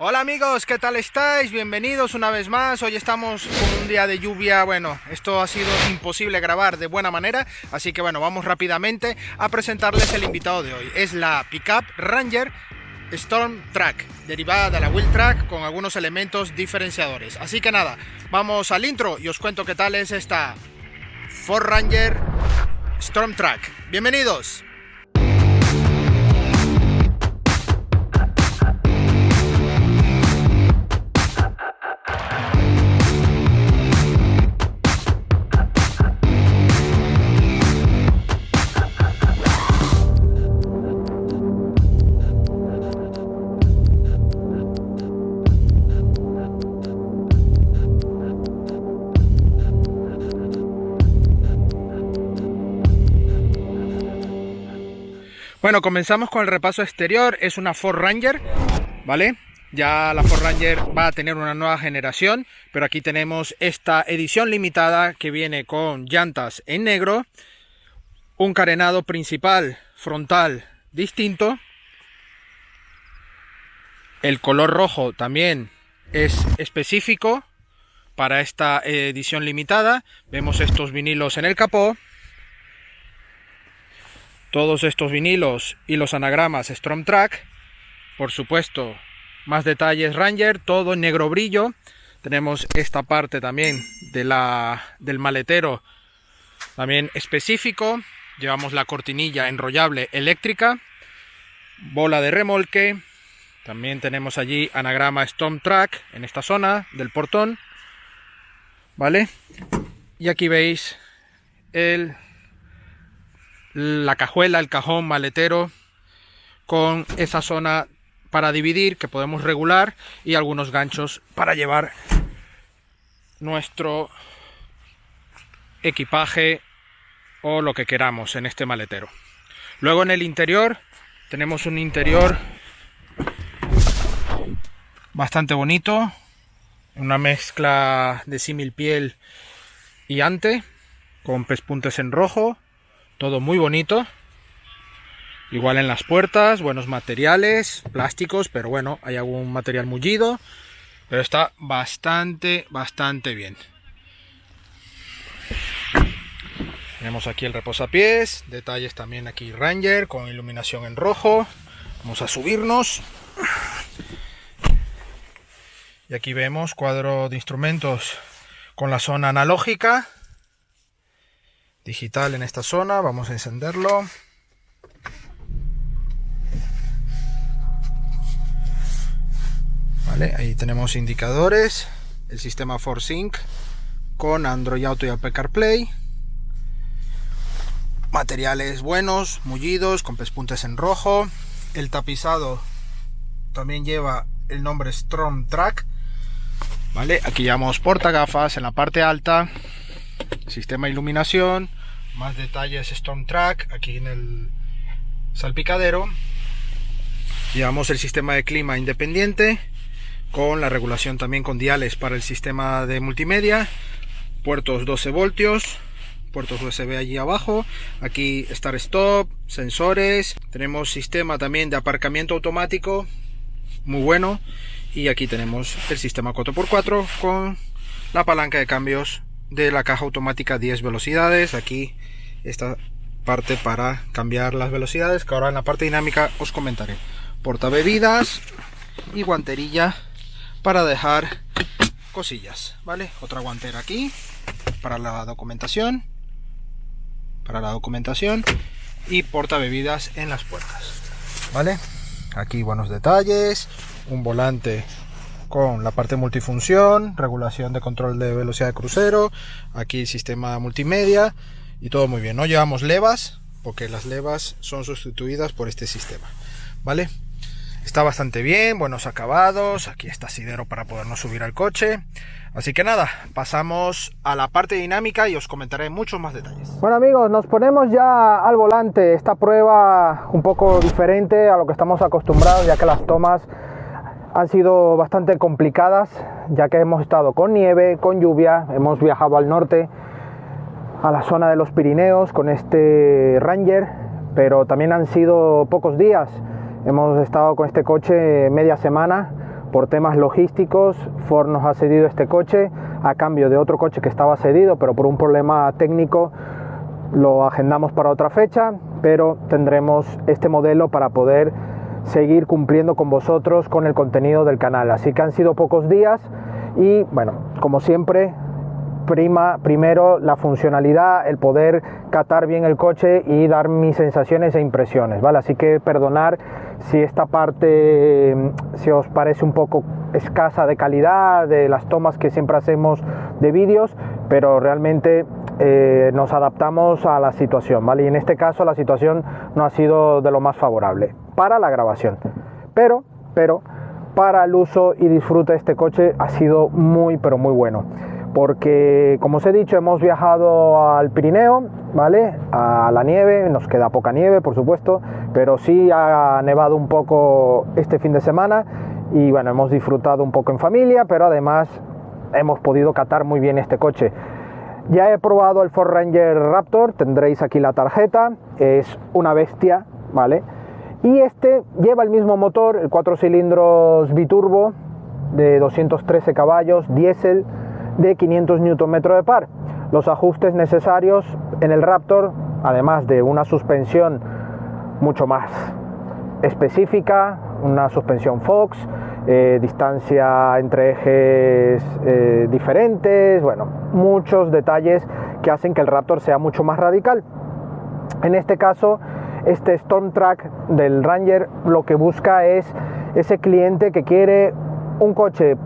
Hola amigos, ¿qué tal estáis? Bienvenidos una vez más. Hoy estamos con un día de lluvia. Bueno, esto ha sido imposible grabar de buena manera, así que bueno, vamos rápidamente a presentarles el invitado de hoy. Es la Pickup Ranger Storm Track, derivada de la Wheel Track con algunos elementos diferenciadores. Así que nada, vamos al intro y os cuento qué tal es esta Ford Ranger Storm Track. Bienvenidos. Bueno, comenzamos con el repaso exterior. Es una Ford Ranger, ¿vale? Ya la Ford Ranger va a tener una nueva generación, pero aquí tenemos esta edición limitada que viene con llantas en negro, un carenado principal frontal distinto, el color rojo también es específico para esta edición limitada. Vemos estos vinilos en el capó. Todos estos vinilos y los anagramas Storm Track, por supuesto, más detalles Ranger, todo en negro brillo. Tenemos esta parte también del maletero, también específico. Llevamos la cortinilla enrollable eléctrica, bola de remolque. También tenemos allí anagrama Storm Track en esta zona del portón, ¿vale? Y aquí veis la cajuela, el cajón maletero con esa zona para dividir que podemos regular y algunos ganchos para llevar nuestro equipaje o lo que queramos en este maletero. Luego en el interior tenemos un interior bastante bonito, una mezcla de símil piel y ante con pespuntes en rojo. Todo muy bonito. Igual en las puertas, buenos materiales, plásticos, pero bueno, hay algún material mullido. Pero está bastante bien. Tenemos aquí el reposapiés, detalles también aquí Ranger con iluminación en rojo. Vamos a subirnos. Y aquí vemos cuadro de instrumentos con la zona analógica. Digital en esta zona, vamos a encenderlo. Vale, ahí tenemos indicadores, el sistema ForSync con Android Auto y Apple CarPlay. Materiales buenos, mullidos, con pespuntes en rojo. El tapizado también lleva el nombre Storm Track. Vale, aquí llevamos portagafas en la parte alta. Sistema de iluminación, más detalles Storm Track aquí en el salpicadero. Llevamos el sistema de clima independiente con la regulación también con diales para el sistema de multimedia, puertos 12 voltios, puertos USB allí abajo, aquí Start Stop, sensores, tenemos sistema también de aparcamiento automático muy bueno, y aquí tenemos el sistema 4x4 con la palanca de cambios de la caja automática 10 velocidades. Aquí esta parte para cambiar las velocidades, que ahora en la parte dinámica os comentaré. Portabebidas y guanterilla para dejar cosillas, ¿vale? Otra guantera aquí para la documentación, y portabebidas en las puertas, ¿vale? Aquí buenos detalles, un volante con la parte multifunción, regulación de control de velocidad de crucero, aquí sistema multimedia y todo muy bien. No llevamos levas porque las levas son sustituidas por este sistema, ¿vale? Está bastante bien, buenos acabados, aquí está asidero para podernos subir al coche. Así que nada, pasamos a la parte dinámica y os comentaré muchos más detalles. Bueno amigos, nos ponemos ya al volante. Esta prueba un poco diferente a lo que estamos acostumbrados, ya que las tomas han sido bastante complicadas, ya que hemos estado con nieve, con lluvia. Hemos viajado al norte, a la zona de los Pirineos con este Ranger, pero también han sido pocos días. Hemos estado con este coche media semana, por temas logísticos Ford nos ha cedido este coche a cambio de otro coche que estaba cedido, pero por un problema técnico lo agendamos para otra fecha, pero tendremos este modelo para poder seguir cumpliendo con vosotros con el contenido del canal. Así que han sido pocos días y bueno, como siempre, primero la funcionalidad, el poder catar bien el coche y dar mis sensaciones e impresiones, ¿vale? Así que perdonar si esta parte si os parece un poco escasa de calidad de las tomas que siempre hacemos de vídeos, pero realmente nos adaptamos a la situación, ¿vale? Y en este caso la situación no ha sido de lo más favorable para la grabación, pero para el uso y disfrute de este coche ha sido muy bueno, porque como os he dicho, hemos viajado al Pirineo, ¿vale? A la nieve, nos queda poca nieve por supuesto, pero sí ha nevado un poco este fin de semana y bueno, hemos disfrutado un poco en familia, pero además hemos podido catar muy bien este coche. Ya he probado el Ford Ranger Raptor, tendréis aquí la tarjeta, es una bestia, ¿vale? Y este lleva el mismo motor, el 4 cilindros biturbo de 213 caballos, diésel, de 500 Nm de par. Los ajustes necesarios en el Raptor, además de una suspensión mucho más específica, una suspensión Fox, distancia entre ejes diferentes, bueno, muchos detalles que hacen que el Raptor sea mucho más radical. En este caso, este Storm Track del Ranger lo que busca es ese cliente que quiere un coche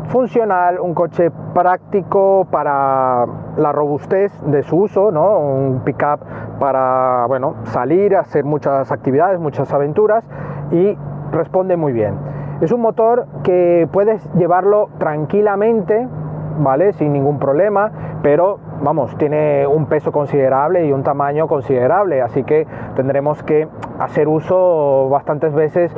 funcional, un coche práctico para la robustez de su uso, ¿no? Un pickup para, bueno, salir, hacer muchas actividades, muchas aventuras, y responde muy bien. Es un motor que puedes llevarlo tranquilamente, ¿vale? Sin ningún problema, pero vamos, tiene un peso considerable y un tamaño considerable, así que tendremos que hacer uso bastantes veces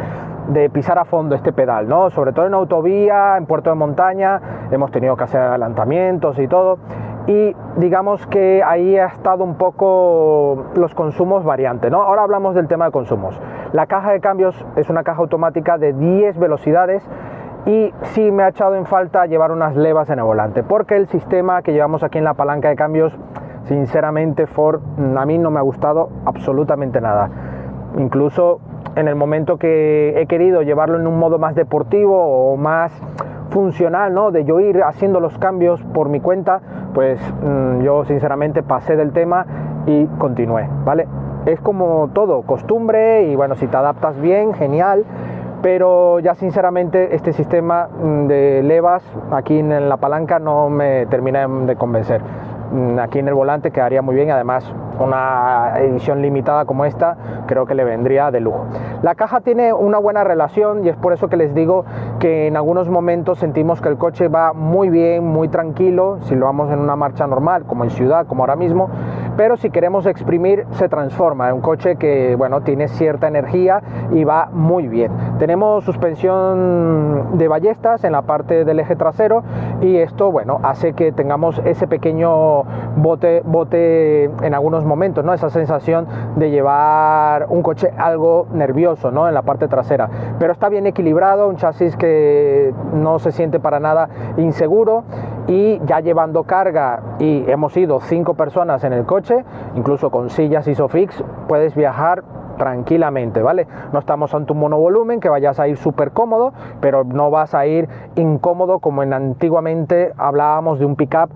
de pisar a fondo este pedal, ¿no? Sobre todo en autovía, en puerto de montaña, hemos tenido que hacer adelantamientos y todo, y digamos que ahí ha estado un poco los consumos variantes, ¿no? Ahora hablamos del tema de consumos. La caja de cambios es una caja automática de 10 velocidades y sí me ha echado en falta llevar unas levas en el volante, porque el sistema que llevamos aquí en la palanca de cambios, sinceramente Ford, a mí no me ha gustado absolutamente nada. Incluso en el momento que he querido llevarlo en un modo más deportivo o más funcional, ¿no? De yo ir haciendo los cambios por mi cuenta, pues yo sinceramente pasé del tema y continué, ¿vale? Es como todo, costumbre, y bueno, si te adaptas bien, genial, pero ya sinceramente este sistema de levas aquí en la palanca no me termina de convencer. Aquí en el volante quedaría muy bien, además una edición limitada como esta creo que le vendría de lujo. La caja tiene una buena relación y es por eso que les digo que en algunos momentos sentimos que el coche va muy bien, muy tranquilo, si lo vamos en una marcha normal, como en ciudad, como ahora mismo, pero si queremos exprimir se transforma en un coche que, bueno, tiene cierta energía y va muy bien. Tenemos suspensión de ballestas en la parte del eje trasero y esto, bueno, hace que tengamos ese pequeño bote en algunos momentos, ¿no? Esa sensación de llevar un coche algo nervioso, ¿no? En la parte trasera, pero está bien equilibrado, un chasis que no se siente para nada inseguro, y ya llevando carga, y hemos ido 5 personas en el coche, incluso con sillas Isofix, puedes viajar tranquilamente, ¿vale? No estamos ante un monovolumen que vayas a ir súper cómodo, pero no vas a ir incómodo como antiguamente hablábamos de un pickup,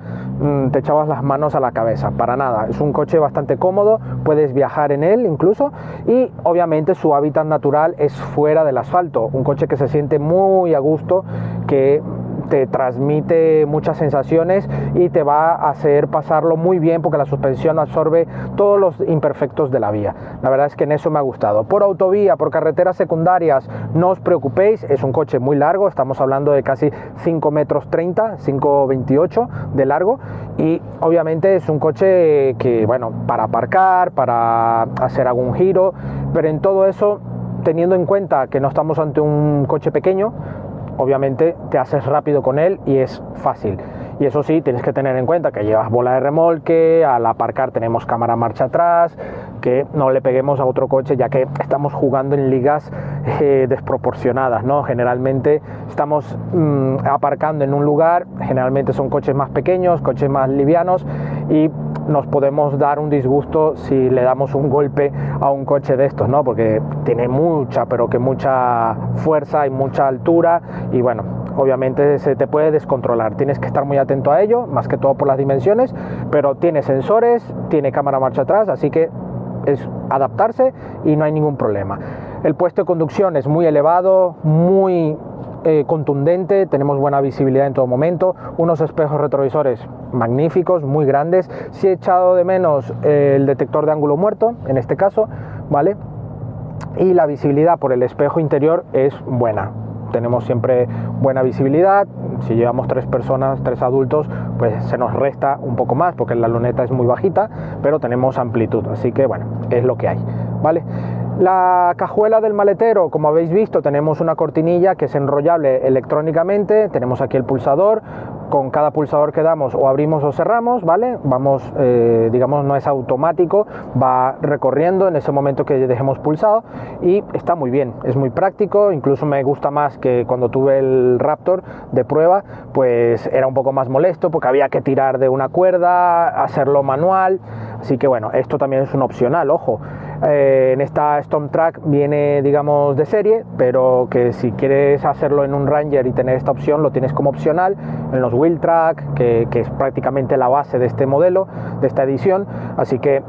te echabas las manos a la cabeza, para nada. Es un coche bastante cómodo, puedes viajar en él incluso, y obviamente su hábitat natural es fuera del asfalto, un coche que se siente muy a gusto, que te transmite muchas sensaciones y te va a hacer pasarlo muy bien porque la suspensión absorbe todos los imperfectos de la vía. La verdad es que en eso me ha gustado. Por autovía, por carreteras secundarias, no os preocupéis, es un coche muy largo, estamos hablando de casi 5,30 metros, 5,28 de largo, y obviamente es un coche que, bueno, para aparcar, para hacer algún giro, pero en todo eso, teniendo en cuenta que no estamos ante un coche pequeño, obviamente te haces rápido con él y es fácil. Y eso sí, tienes que tener en cuenta que llevas bola de remolque, al aparcar tenemos cámara marcha atrás, que no le peguemos a otro coche, ya que estamos jugando en ligas desproporcionadas, ¿no? Generalmente estamos aparcando en un lugar, generalmente son coches más pequeños, coches más livianos, y nos podemos dar un disgusto si le damos un golpe a un coche de estos, ¿no? Porque tiene mucha, pero que mucha fuerza y mucha altura, y bueno, obviamente se te puede descontrolar. Tienes que estar muy atento a ello, más que todo por las dimensiones, pero tiene sensores, tiene cámara marcha atrás, así que es adaptarse y no hay ningún problema. El puesto de conducción es muy elevado, muy contundente, tenemos buena visibilidad en todo momento, unos espejos retrovisores magníficos, muy grandes. Sí he echado de menos el detector de ángulo muerto, en este caso, ¿vale? Y la visibilidad por el espejo interior es buena. Tenemos siempre buena visibilidad. Si llevamos 3 personas, 3 adultos, pues se nos resta un poco más porque la luneta es muy bajita, pero tenemos amplitud, así que bueno, es lo que hay, ¿vale? La cajuela del maletero, como habéis visto, tenemos una cortinilla que es enrollable electrónicamente, tenemos aquí el pulsador, con cada pulsador que damos o abrimos o cerramos, ¿vale? Vamos, digamos, no es automático, va recorriendo en ese momento que dejemos pulsado, y está muy bien, es muy práctico. Incluso me gusta más que cuando tuve el Raptor de prueba, pues era un poco más molesto porque había que tirar de una cuerda, hacerlo manual, así que bueno, esto también es un opcional, ojo. En esta StormTrack viene, digamos, de serie, pero que si quieres hacerlo en un Ranger y tener esta opción, lo tienes como opcional en los Wheeltrack, que es prácticamente la base de este modelo, de esta edición. Así que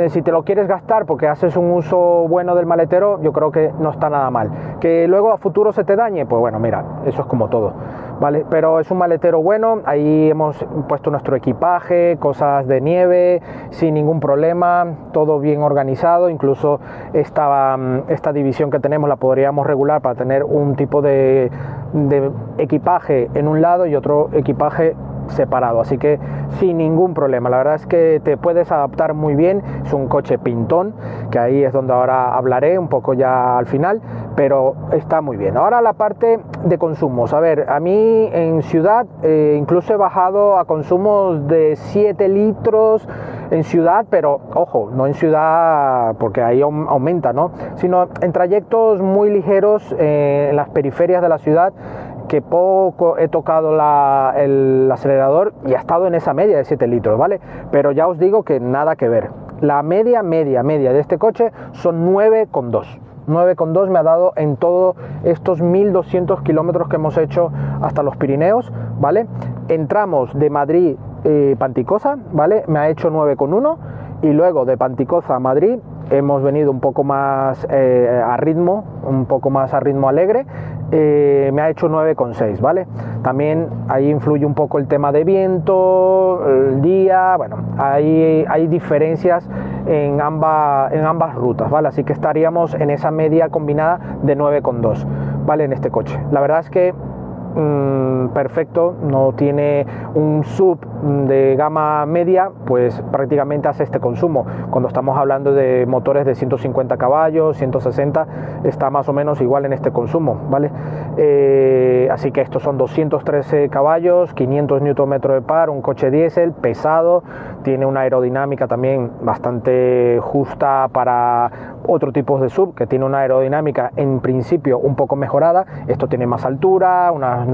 si te lo quieres gastar porque haces un uso bueno del maletero, yo creo que no está nada mal. Que luego a futuro se te dañe, pues bueno, mira, eso es como todo, ¿vale? Pero es un maletero bueno. Ahí hemos puesto nuestro equipaje, cosas de nieve, sin ningún problema, todo bien organizado. Incluso esta división que tenemos la podríamos regular para tener un tipo de equipaje en un lado y otro equipaje separado, así que sin ningún problema. La verdad es que te puedes adaptar muy bien. Es un coche pintón, que ahí es donde ahora hablaré un poco ya al final, pero está muy bien. Ahora la parte de consumos. A ver, a mí en ciudad incluso he bajado a consumos de 7 litros en ciudad, pero ojo, no en ciudad porque ahí aumenta, ¿no? Sino en trayectos muy ligeros en las periferias de la ciudad, que poco he tocado el acelerador y ha estado en esa media de 7 litros, ¿vale? Pero ya os digo que nada que ver. La media de este coche son 9,2. 9,2 me ha dado en todos estos 1200 kilómetros que hemos hecho hasta los Pirineos, ¿vale? Entramos de Madrid Panticosa, ¿vale? Me ha hecho 9,1, y luego de Panticosa a Madrid hemos venido un poco más a ritmo alegre. Me ha hecho 9,6, ¿vale? También ahí influye un poco el tema de viento, el día, bueno, hay diferencias en ambas rutas, ¿vale? Así que estaríamos en esa media combinada de 9,2, ¿vale? En este coche. La verdad es que perfecto, no tiene un sub de gama media, pues prácticamente hace este consumo. Cuando estamos hablando de motores de 150 caballos, 160, está más o menos igual en este consumo, ¿vale? Así que estos son 213 caballos, 500 Nm de par, un coche diésel pesado, tiene una aerodinámica también bastante justa para otro tipo de sub, que tiene una aerodinámica en principio un poco mejorada. Esto tiene más altura, unas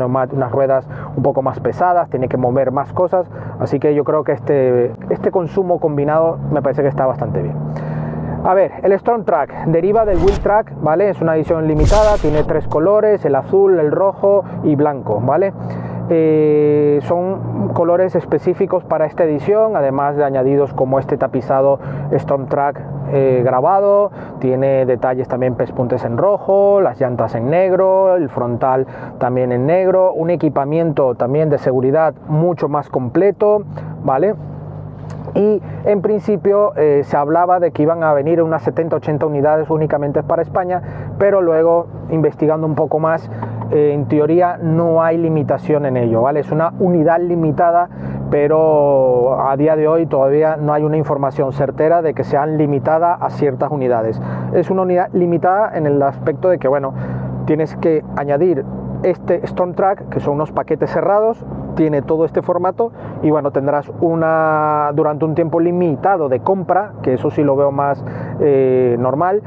ruedas un poco más pesadas, tiene que mover más cosas, así que yo creo que este consumo combinado me parece que está bastante bien. A ver, el StormTrack deriva del Wheeltrack, ¿vale? Es una edición limitada, tiene 3 colores, el azul, el rojo y blanco, ¿vale? Son colores específicos para esta edición, además de añadidos como este tapizado StormTrack grabado. Tiene detalles también, pespuntes en rojo, las llantas en negro, el frontal también en negro, un equipamiento también de seguridad mucho más completo, ¿vale? Y en principio se hablaba de que iban a venir unas 70-80 unidades únicamente para España, pero luego, investigando un poco más, en teoría no hay limitación en ello, ¿vale? Es una unidad limitada, pero a día de hoy todavía no hay una información certera de que sean limitadas a ciertas unidades. Es una unidad limitada en el aspecto de que, bueno, tienes que añadir este StormTrack, que son unos paquetes cerrados, tiene todo este formato y bueno, tendrás durante un tiempo limitado de compra, que eso sí lo veo más normal,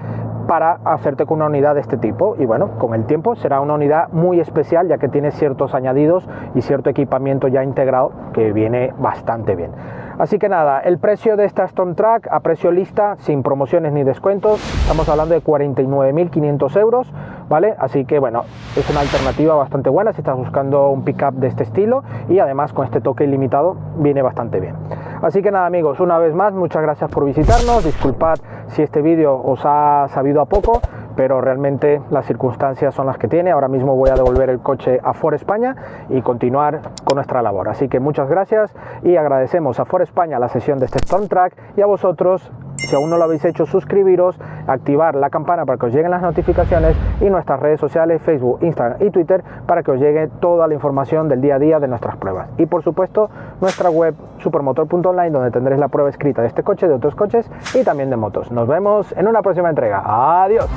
para hacerte con una unidad de este tipo. Y bueno, con el tiempo será una unidad muy especial, ya que tiene ciertos añadidos y cierto equipamiento ya integrado que viene bastante bien. Así que nada, el precio de esta StormTrack a precio lista, sin promociones ni descuentos, estamos hablando de 49.500 euros, ¿vale? Así que bueno, es una alternativa bastante buena si estás buscando un pickup de este estilo, y además con este toque ilimitado viene bastante bien. Así que nada amigos, una vez más, muchas gracias por visitarnos. Disculpad si este vídeo os ha sabido a poco, pero realmente las circunstancias son las que tiene. Ahora mismo voy a devolver el coche a Ford España y continuar con nuestra labor. Así que muchas gracias y agradecemos a Ford España la sesión de este StormTrack, y a vosotros, si aún no lo habéis hecho, suscribiros, activar la campana para que os lleguen las notificaciones, y nuestras redes sociales, Facebook, Instagram y Twitter, para que os llegue toda la información del día a día de nuestras pruebas. Y por supuesto nuestra web supermotor.online, donde tendréis la prueba escrita de este coche, de otros coches y también de motos. Nos vemos en una próxima entrega. Adiós.